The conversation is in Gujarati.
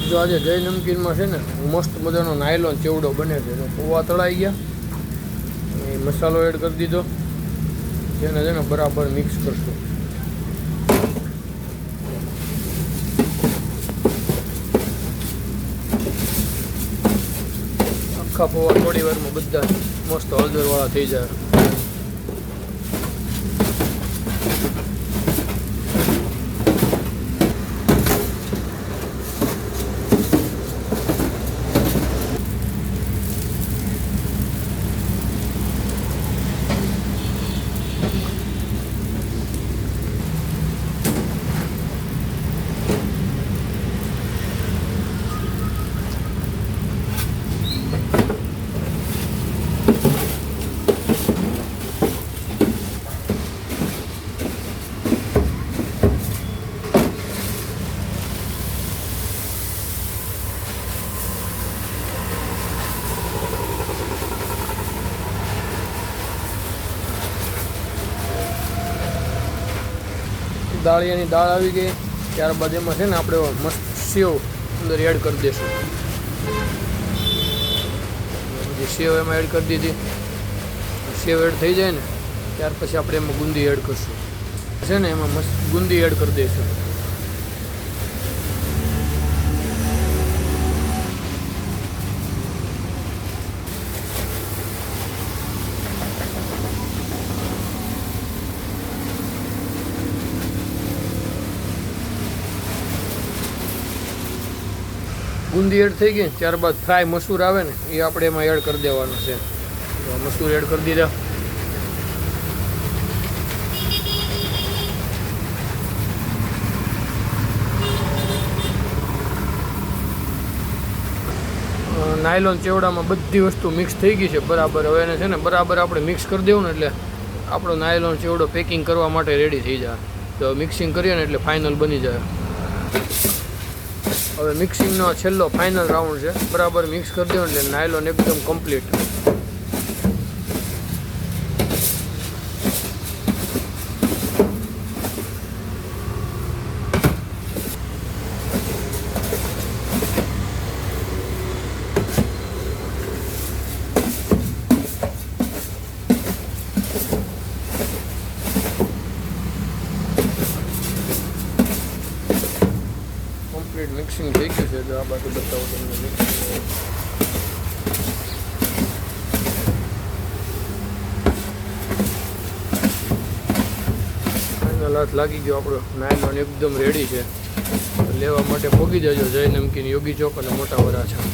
જો આજે જય નમકીનમાં છે ને મસ્ત મજાનો નાયલોન ચેવડો બને છે. પૌવા તળાઈ ગયા, એ મસાલો એડ કરી દીધો, જેને છે ને બરાબર મિક્સ કરશું. આખા પૌવા થોડી વારમાં બધા મસ્ત હળદરવાળા થઈ જાય. દાળિયાની દાળ આવી ગઈ. ત્યારબાદ એમાં છે ને આપણે મસ્ત સેવ અંદર એડ કરી દઈશું. જે સેવ એમાં એડ કરી દીધી, સેવ એડ થઈ જાય ને ત્યાર પછી આપણે એમાં ગુંદી એડ કરશું. છે ને એમાં મસ્ત ગુંદી એડ કરી દઈશું. ગુંદી એડ થઈ ગઈ ત્યારબાદ ફ્રાય મસૂર આવે ને એ આપણે એમાં એડ કરી દેવાનું છે. તો મસૂર એડ કરી દીધા. નાયલોન ચેવડામાં બધી વસ્તુ મિક્સ થઈ ગઈ છે બરાબર. હવે એને છે ને બરાબર આપણે મિક્સ કરી દેવું ને એટલે આપણો નાયલોન ચેવડો પેકિંગ કરવા માટે રેડી થઈ જાય. તો મિક્સિંગ કરીએ ને એટલે ફાઇનલ બની જાય. હવે મિક્સિંગનો છેલ્લો ફાઇનલ રાઉન્ડ છે. બરાબર મિક્સ કરી દેવું એટલે નાયલોન એકદમ કમ્પ્લીટ. મિક્સિંગ થઈ ગયું છે. આ બાજુ બતાવો તમને. ફાઇનલ હાથ લાગી ગયો આપણો. નાયલોન એકદમ રેડી છે. લેવા માટે પહોંચી જજો જય નમકીન, યોગી ચોક અને મોટા વરાછા.